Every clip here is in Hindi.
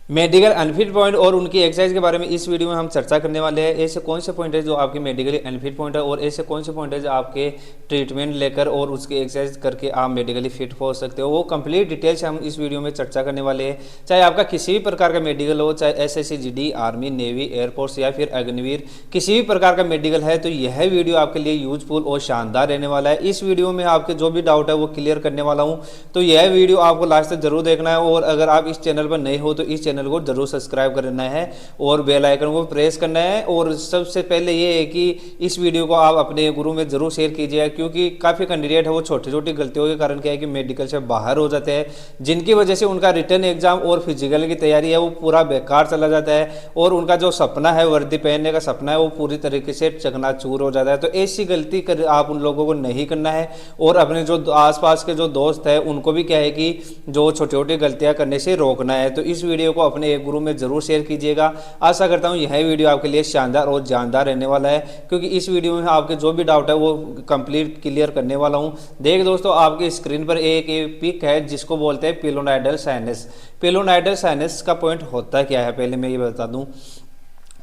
मेडिकल अनफिट पॉइंट और उनकी एक्सरसाइज के बारे में इस वीडियो में हम चर्चा करने वाले हैं। ऐसे कौन से पॉइंट है जो आपके मेडिकली अनफिट पॉइंट है और ऐसे कौन से पॉइंट है जो आपके ट्रीटमेंट लेकर और उसकी एक्सरसाइज करके आप मेडिकली फिट हो सकते हो, वो कंप्लीट डिटेल से हम इस वीडियो में चर्चा करने वाले हैं। चाहे आपका किसी भी प्रकार का मेडिकल हो, चाहे SSC, GD, army, navy, air force या फिर अग्निवीर, किसी भी प्रकार का मेडिकल है तो यह वीडियो आपके लिए यूजफुल और शानदार रहने वाला है। इस वीडियो में आपके जो भी डाउट है वो क्लियर करने वाला हूँ, तो यह वीडियो आपको लास्ट तक जरूर देखना है। और अगर आप इस चैनल पर नए हो तो इस चैनल को जरूर सब्सक्राइब करना है और बेल आइकन को प्रेस करना है। और सबसे पहले ये है कि इस वीडियो को आप अपने गुरु में जरूर शेयर कीजिएगा, क्योंकि काफ़ी कैंडिडेट है वो छोटी छोटी गलतियों के कारण क्या है कि मेडिकल से बाहर हो जाते हैं, जिनकी वजह से उनका रिटर्न एग्जाम और फिजिकल की तैयारी है वो पूरा बेकार चला जाता है और उनका जो सपना है, वर्दी पहनने का सपना है, वो पूरी तरीके से चकनाचूर हो जाता है। तो ऐसी गलती कर आप उन लोगों को नहीं करना है और अपने जो आसपास के जो दोस्त है उनको भी क्या है कि जो छोटी छोटी गलतियां करने से रोकना है। तो इस वीडियो को अपने एक गुरु में जरूर शेयर कीजिएगा। आशा करता हूं यह वीडियो आपके लिए शानदार और जानदार रहने वाला है, क्योंकि इस वीडियो में आपके जो भी डाउट है वो कंप्लीट क्लियर करने वाला हूं। देख दोस्तों, आपकी स्क्रीन पर एक पिक है जिसको बोलते हैं पिलोनाइडल साइनस। पिलोनाइडल साइनस का पॉइंट होता क्या है पहले मैं ये बता दूं।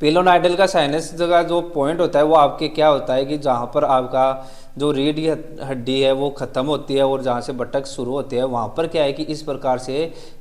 पिलोनाइडल का साइनस का जो पॉइंट होता है वो आपके क्या होता है कि जहाँ पर आपका जो रीढ़ की हड्डी है वो ख़त्म होती है और जहाँ से बटक शुरू होती है वहाँ पर क्या है कि इस प्रकार से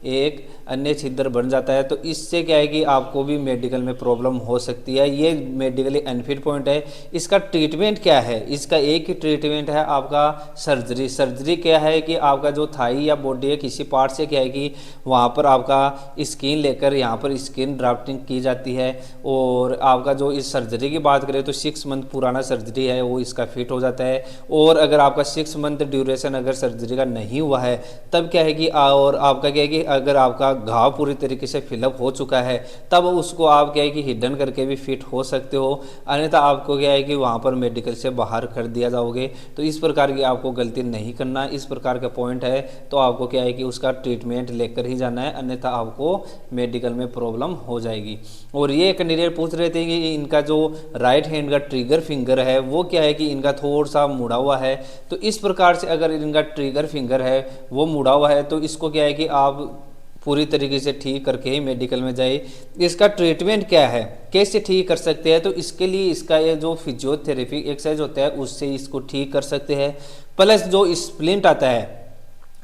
एक अन्य छिद्र बन जाता है। तो इससे क्या है कि आपको भी मेडिकल में प्रॉब्लम हो सकती है। ये मेडिकली अनफिट पॉइंट है। इसका ट्रीटमेंट क्या है? इसका एक ही ट्रीटमेंट है आपका सर्जरी। सर्जरी क्या है कि आपका जो थाई या बॉडी है किसी पार्ट से क्या है कि वहाँ पर आपका स्किन लेकर यहाँ पर स्किन ड्राफ्टिंग की जाती है। और आपका जो इस सर्जरी की बात करें तो 6 मंथ पुराना सर्जरी है वो इसका फिट हो जाता है। और अगर आपका 6 मंथ ड्यूरेशन अगर सर्जरी का नहीं हुआ है तब क्या है कि और आपका क्या है कि अगर आपका घाव पूरी तरीके से फिलअप हो चुका है तब उसको आप क्या है कि हिडन करके भी फिट हो सकते हो, अन्यथा आपको क्या है कि वहाँ पर मेडिकल से बाहर कर दिया जाओगे। तो इस प्रकार की आपको गलती नहीं करना। इस प्रकार का पॉइंट है तो आपको क्या है कि उसका ट्रीटमेंट लेकर ही जाना है, अन्यथा आपको मेडिकल में प्रॉब्लम हो जाएगी। और ये कैंडिडेट पूछ रहे थे कि इनका जो राइट हैंड का ट्रिगर फिंगर है वो क्या है कि इनका थोड़ा सा मुड़ा हुआ है। तो इस प्रकार से अगर इनका ट्रिगर फिंगर है वो मुड़ा हुआ है तो इसको क्या है कि आप पूरी तरीके से ठीक करके ही मेडिकल में जाए। इसका ट्रीटमेंट क्या है, कैसे ठीक कर सकते हैं? तो इसके लिए इसका ये जो फिजियोथेरेपी एक्सरसाइज होता है उससे इसको ठीक कर सकते हैं। प्लस जो स्प्लिंट आता है,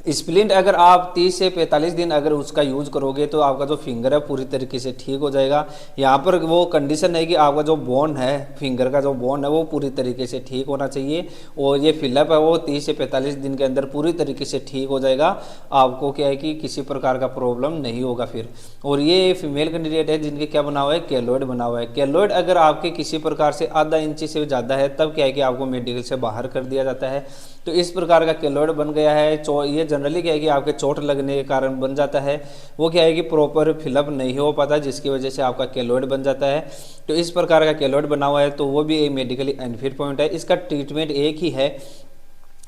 स्प्लिंट अगर आप 30 से 45 दिन अगर उसका यूज करोगे तो आपका जो फिंगर है पूरी तरीके से ठीक हो जाएगा। यहाँ पर वो कंडीशन है कि आपका जो बोन है, फिंगर का जो बोन है वो पूरी तरीके से ठीक होना चाहिए और ये फिलअप है वो 30 से 45 दिन के अंदर पूरी तरीके से ठीक हो जाएगा। आपको क्या है कि किसी प्रकार का प्रॉब्लम नहीं होगा फिर। और ये फीमेल कैंडिडेट है जिनके क्या बना हुआ है, केलोइड बना हुआ है। केलोइड अगर आपके किसी प्रकार से आधा इंची से ज़्यादा है तब क्या है कि आपको मेडिकल से बाहर कर दिया जाता है। तो इस प्रकार का केलोइड बन गया है। ये जनरली क्या है कि आपके चोट लगने के कारण बन जाता है। वो क्या है कि प्रॉपर फिलअप नहीं हो पाता जिसकी वजह से आपका केलोइड बन जाता है। तो इस प्रकार का केलोइड बना हुआ है तो वो भी एक मेडिकली अनफिट पॉइंट है। इसका ट्रीटमेंट एक ही है,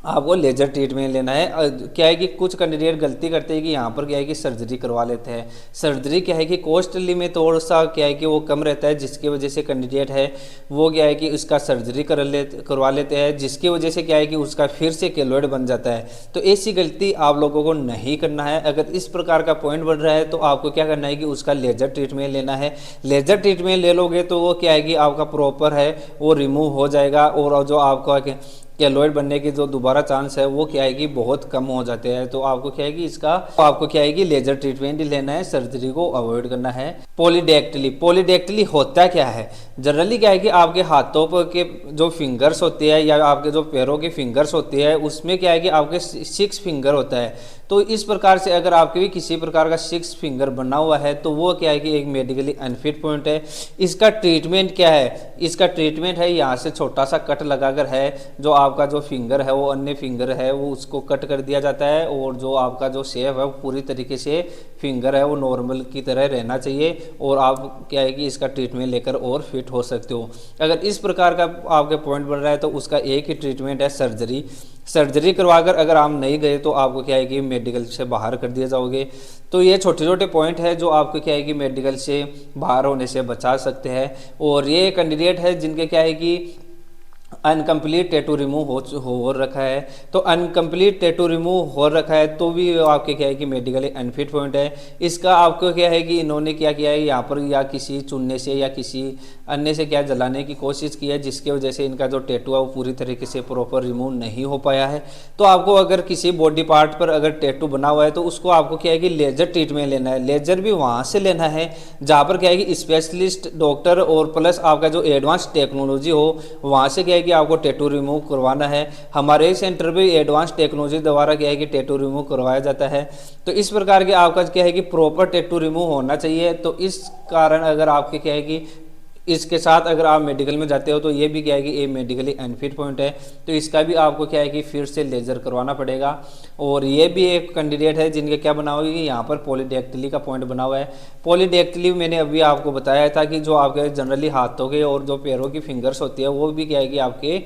आपको लेजर ट्रीटमेंट लेना है। क्या है कि कुछ कैंडिडेट गलती करते हैं कि यहाँ पर क्या है कि सर्जरी करवा लेते हैं। सर्जरी क्या है कि कॉस्टली में थोड़ा सा क्या है कि वो कम रहता है, जिसकी वजह से कैंडिडेट है वो क्या है कि उसका सर्जरी करवा लेते हैं, जिसकी वजह से क्या है कि उसका फिर से केलोइड बन जाता है। तो ऐसी गलती आप लोगों को नहीं करना है। अगर इस प्रकार का पॉइंट बन रहा है तो आपको क्या करना है कि उसका लेजर ट्रीटमेंट लेना है। लेजर ट्रीटमेंट ले लोगे तो वो क्या है कि आपका प्रॉपर है वो रिमूव हो जाएगा और जो आपका केलोइड बनने के जो दोबारा चांस है वो क्या है कि बहुत कम हो जाते हैं। तो आपको क्या है कि आपको क्या है कि लेजर ट्रीटमेंट ही लेना है, सर्जरी को अवॉइड करना है। पॉलीडेक्टिली होता क्या है? जनरली क्या है कि आपके हाथों पर के जो फिंगर्स होते हैं या आपके जो पैरों के फिंगर्स होते हैं उसमें क्या है कि आपके 6 फिंगर होता है। तो इस प्रकार से अगर आपके भी किसी प्रकार का 6 फिंगर बना हुआ है तो वो क्या है कि एक मेडिकली अनफिट पॉइंट है। इसका ट्रीटमेंट क्या है? इसका ट्रीटमेंट है यहाँ से छोटा सा कट लगाकर है, जो आपका जो फिंगर है वो अन्य फिंगर है वो उसको कट कर दिया जाता है और जो आपका जो शेप है वो पूरी तरीके से फिंगर है वो नॉर्मल की तरह रहना चाहिए और आप क्या है कि इसका ट्रीटमेंट लेकर और फिट हो सकते हो। अगर इस प्रकार का आपके पॉइंट बन रहा है तो उसका एक ही ट्रीटमेंट है सर्जरी। सर्जरी करवाकर अगर आप नहीं गए तो आपको क्या है कि मेडिकल से बाहर कर दिए जाओगे। तो ये छोटे छोटे पॉइंट है जो आपको क्या है कि मेडिकल से बाहर होने से बचा सकते हैं। और ये कैंडिडेट है जिनके क्या है कि अनकम्प्लीट टैटू रिमूव हो रखा है। तो अनकम्प्लीट टैटू रिमूव हो रखा है तो भी आपके क्या है कि मेडिकली अनफिट पॉइंट है। इसका आपको क्या है कि इन्होंने क्या किया है यहाँ पर, या किसी चुनने से या किसी अन्य से क्या जलाने की कोशिश की है, जिसके वजह से इनका जो टैटू है वो पूरी तरीके से प्रॉपर रिमूव नहीं हो पाया है। तो आपको अगर किसी बॉडी पार्ट पर अगर टैटू बना हुआ है तो उसको आपको क्या है कि लेजर ट्रीटमेंट लेना है। लेजर भी वहाँ से लेना है जहाँ पर क्या है कि स्पेशलिस्ट डॉक्टर और प्लस आपका जो एडवांस टेक्नोलॉजी हो, वहाँ से क्या है कि आपको टैटू रिमूव करवाना है। हमारे सेंटर पे एडवांस टेक्नोलॉजी द्वारा क्या है कि टैटू रिमूव करवाया जाता है। तो इस प्रकार के आपका क्या है कि प्रॉपर टैटू रिमूव होना चाहिए। तो इस कारण अगर आपके क्या है कि इसके साथ अगर आप मेडिकल में जाते हो तो ये भी क्या है कि ये मेडिकली अनफिट पॉइंट है, तो इसका भी आपको क्या है कि फिर से लेजर करवाना पड़ेगा। और ये भी एक कैंडिडेट है जिनके क्या बना हुआ है कि यहाँ पर पॉलीडेक्टिली का पॉइंट बना हुआ है। पॉलीडेक्टिली मैंने अभी आपको बताया था कि जो आपके जनरली हाथों के और जो पैरों की फिंगर्स होती है वो भी क्या है कि आपके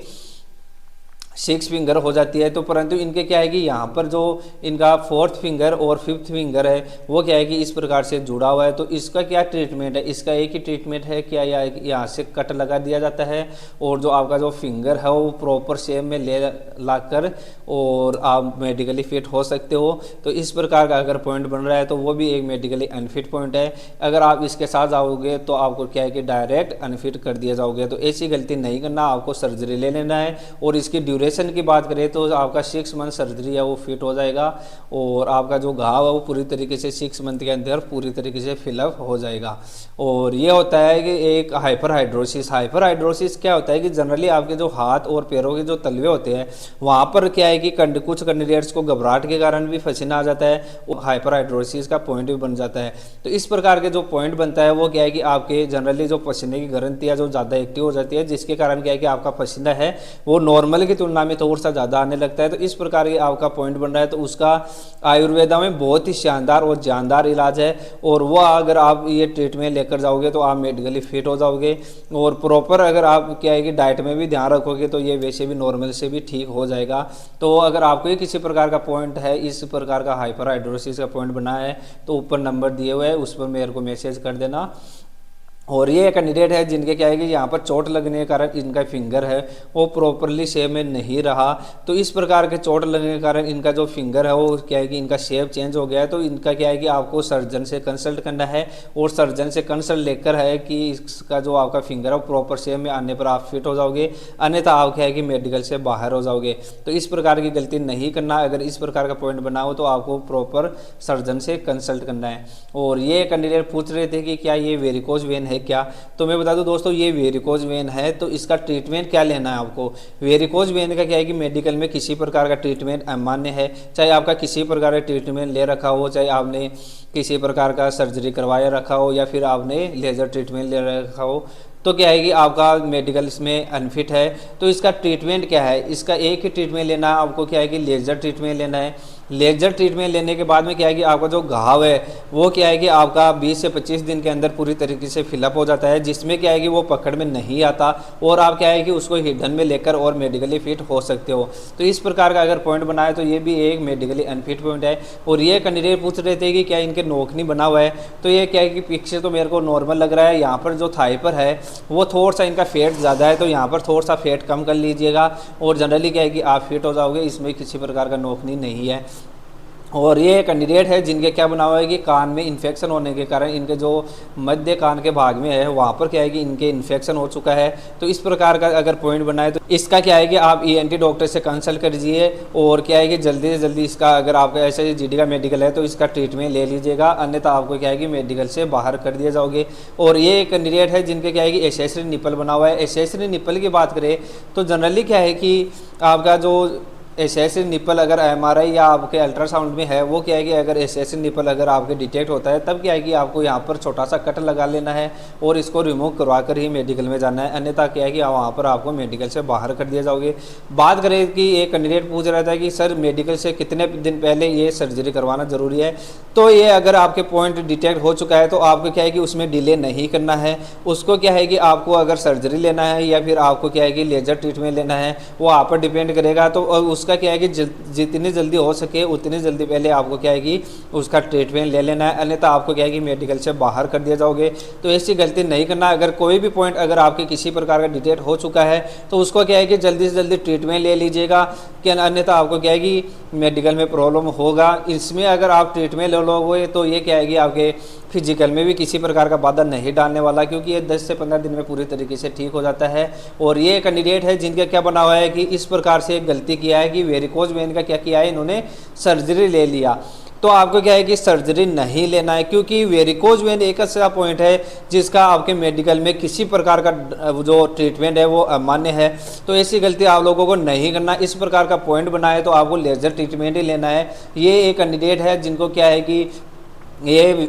6 फिंगर हो जाती है। तो परंतु इनके क्या है कि यहाँ पर जो इनका 4th फिंगर और 5th फिंगर है वो क्या है कि इस प्रकार से जुड़ा हुआ है। तो इसका क्या ट्रीटमेंट है, इसका एक ही ट्रीटमेंट है क्या, या यहाँ से कट लगा दिया जाता है और जो आपका जो फिंगर है वो प्रॉपर शेप में ले ला कर और आप मेडिकली फिट हो सकते हो। तो इस प्रकार का अगर पॉइंट बन रहा है तो वो भी एक मेडिकली अनफिट पॉइंट है। अगर आप इसके साथ जाओगे तो आपको क्या है कि डायरेक्ट अनफिट कर दिया जाओगे। तो ऐसी गलती नहीं करना, आपको सर्जरी ले लेना है। और इसकी ड्यूरेशन की बात करें तो आपका 6 मंथ सर्जरी है वो फिट हो जाएगा और आपका जो घाव है वो पूरी तरीके से 6 मंथ के अंदर पूरी तरीके से फिलअप हो जाएगा। और ये होता है कि एक हाइपरहाइड्रोसिस। हाइपरहाइड्रोसिस क्या होता है कि जनरली आपके जो हाथ और पैरों के जो तलवे होते हैं वहाँ पर क्या है कि कुछ कैंडिडेट्स को घबराहट के कारण भी पसीना आ जाता है और हाइपरहाइड्रोसिस का पॉइंट भी बन जाता है। तो इस प्रकार के जो पॉइंट बनता है वो क्या है कि आपके जनरली जो पसीने की ग्रंथियाँ जो ज़्यादा एक्टिव हो जाती है, जिसके कारण क्या है कि आपका पसीना है वो नॉर्मल की तुलना में थोड़ा सा ज़्यादा आने लगता है। तो इस प्रकार के आपका पॉइंट बन रहा है तो उसका आयुर्वेदा में बहुत ही शानदार और जानदार इलाज है। और वो अगर आप ये ट्रीटमेंट लेकर जाओगे तो आप मेडिकली फिट हो जाओगे। और प्रॉपर अगर आप क्या है कि डाइट में भी ध्यान रखोगे तो ये वैसे भी नॉर्मल से भी ठीक हो जाएगा। तो अगर आपको ये किसी प्रकार का पॉइंट है, इस प्रकार का हाइपरहाइड्रोसिस का पॉइंट बना है, तो ऊपर नंबर दिए हुए हैं उस पर मेरे को मैसेज कर देना। और ये कैंडिडेट है जिनके क्या है कि यहाँ पर चोट लगने के कारण इनका फिंगर है वो प्रॉपरली शेप में नहीं रहा। तो इस प्रकार के चोट लगने के कारण इनका जो फिंगर है वो क्या है कि इनका शेप चेंज हो गया है। तो इनका क्या है कि आपको सर्जन से कंसल्ट करना है और सर्जन से कंसल्ट लेकर है कि इसका जो आपका फिंगर है वो प्रॉपर शेप में आने पर आप फिट हो जाओगे, अन्यथा आप क्या है कि मेडिकल से बाहर हो जाओगे। तो इस प्रकार की गलती नहीं करना। अगर इस प्रकार का पॉइंट बना हो तो आपको प्रॉपर सर्जन से कंसल्ट करना है। और ये कैंडिडेट पूछ रहे थे कि क्या ये वेरिकोज वेन है क्या, तो मैं बता दूं दोस्तों ये वेरिकोज वेन है। तो इसका ट्रीटमेंट क्या लेना है आपको। वेरिकोज वेन का क्या है कि मेडिकल में किसी प्रकार का ट्रीटमेंट अमान्य है, चाहे आपका किसी प्रकार का ट्रीटमेंट ले रखा हो, चाहे आपने किसी प्रकार का सर्जरी करवाया रखा हो या फिर आपने लेजर ट्रीटमेंट ले रखा हो, तो क्या है कि आपका मेडिकल इसमें अनफिट है। तो इसका ट्रीटमेंट क्या है, इसका एक ही ट्रीटमेंट लेना है आपको, क्या है कि लेजर ट्रीटमेंट लेना है। लेजर ट्रीटमेंट लेने के बाद में क्या है कि आपका जो घाव है वो क्या है कि आपका 20 से 25 दिन के अंदर पूरी तरीके से फिलअप हो जाता है, जिसमें क्या है कि वो पकड़ में नहीं आता और आप क्या है कि उसको हिडन में लेकर और मेडिकली फिट हो सकते हो। तो इस प्रकार का अगर पॉइंट बनाए तो ये भी एक मेडिकली अनफिट पॉइंट है। और ये कैंडिडेट पूछ रहे थे कि क्या इनके नोक नहीं बना हुआ है, तो ये क्या है कि पीछे तो मेरे को नॉर्मल लग रहा है, यहाँ पर जो थाई पर है वो थोड़ा सा इनका फैट ज़्यादा है, तो यहाँ पर थोड़ा सा फैट कम कर लीजिएगा और जनरली क्या है कि आप फिट हो जाओगे। इसमें किसी प्रकार का नोकनी नहीं है। और ये कैंडिडेट है जिनके क्या बना हुआ है कि कान में इन्फेक्शन होने के कारण इनके जो मध्य कान के भाग में है वहाँ पर क्या है कि इनके इन्फेक्शन हो चुका है। तो इस प्रकार का अगर पॉइंट बना है तो इसका क्या है कि आप ENT डॉक्टर से कंसल्ट करिए और क्या है कि जल्दी से जल्दी इसका अगर आपका ऐसे GD का मेडिकल है तो इसका ट्रीटमेंट ले लीजिएगा, अन्यथा आपको क्या है कि मेडिकल से बाहर कर दिए जाओगे। और ये कैंडिडेट है जिनके क्या है कि एसेसरी निपल बना हुआ है। एसेसरी निपल की बात करें तो जनरली क्या है कि आपका जो एसेसरी निपल अगर MRI या आपके अल्ट्रासाउंड में है वो क्या है कि अगर एसेसरी निपल अगर आपके डिटेक्ट होता है तब क्या है कि आपको यहाँ पर छोटा सा कट लगा लेना है और इसको रिमूव करवा कर ही मेडिकल में जाना है, अन्यथा क्या है कि वहाँ पर आपको मेडिकल से बाहर कर दिया जाओगे। बात करें कि एक कैंडिडेट पूछ रहा था कि सर मेडिकल से कितने दिन पहले ये सर्जरी करवाना ज़रूरी है, तो ये अगर आपके पॉइंट डिटेक्ट हो चुका है तो आपको क्या है कि उसमें डिले नहीं करना है। उसको क्या है कि आपको अगर सर्जरी लेना है या फिर आपको क्या है कि लेजर ट्रीटमेंट लेना है वो आप पर डिपेंड करेगा। तो उसका क्या है कि जितनी जल्दी हो सके उतनी जल्दी पहले आपको क्या है कि उसका ट्रीटमेंट ले लेना है, अन्यथा आपको क्या है कि मेडिकल से बाहर कर दिया जाओगे। तो ऐसी गलती नहीं करना। अगर कोई भी पॉइंट अगर आपके किसी प्रकार का डिटेक्ट हो चुका है तो उसको क्या है कि जल्दी से जल्दी ट्रीटमेंट ले लीजिएगा, कि अन्यथा आपको क्या है कि मेडिकल में प्रॉब्लम होगा। इसमें अगर आप ट्रीटमेंट ले लोगे तो ये क्या है कि आपके फिजिकल में भी किसी प्रकार का बाधा नहीं डालने वाला, क्योंकि ये 10 से 15 दिन में पूरी तरीके से ठीक हो जाता है। और ये कैंडिडेट है जिनका क्या बना हुआ है कि इस प्रकार से एक गलती किया है कि वेरिकोज वेन का क्या किया है, इन्होंने सर्जरी ले लिया। तो आपको क्या है कि सर्जरी नहीं लेना है, क्योंकि वेरिकोज वेन एक ऐसा पॉइंट है जिसका आपके मेडिकल में किसी प्रकार का जो ट्रीटमेंट है वो अमान्य है। तो ऐसी गलती आप लोगों को नहीं करना। इस प्रकार का पॉइंट बनाए तो आपको लेजर ट्रीटमेंट ही लेना है। ये एक कैंडिडेट है जिनको क्या है कि ये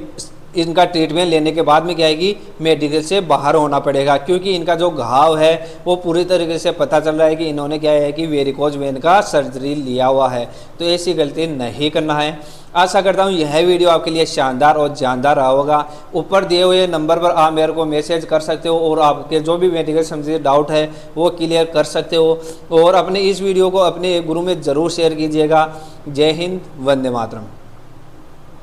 इनका ट्रीटमेंट लेने के बाद में क्या है कि मेडिकल से बाहर होना पड़ेगा, क्योंकि इनका जो घाव है वो पूरी तरीके से पता चल रहा है कि इन्होंने क्या है कि वेरिकोज वेन का सर्जरी लिया हुआ है। तो ऐसी गलती नहीं करना है। आशा करता हूँ यह वीडियो आपके लिए शानदार और जानदार रहा होगा। ऊपर दिए हुए नंबर पर आप मेरे को मैसेज कर सकते हो और आपके जो भी मेडिकल संबंधी डाउट है वो क्लियर कर सकते हो। और अपने इस वीडियो को अपने ग्रुप में ज़रूर शेयर कीजिएगा। जय हिंद, वंदे मातरम।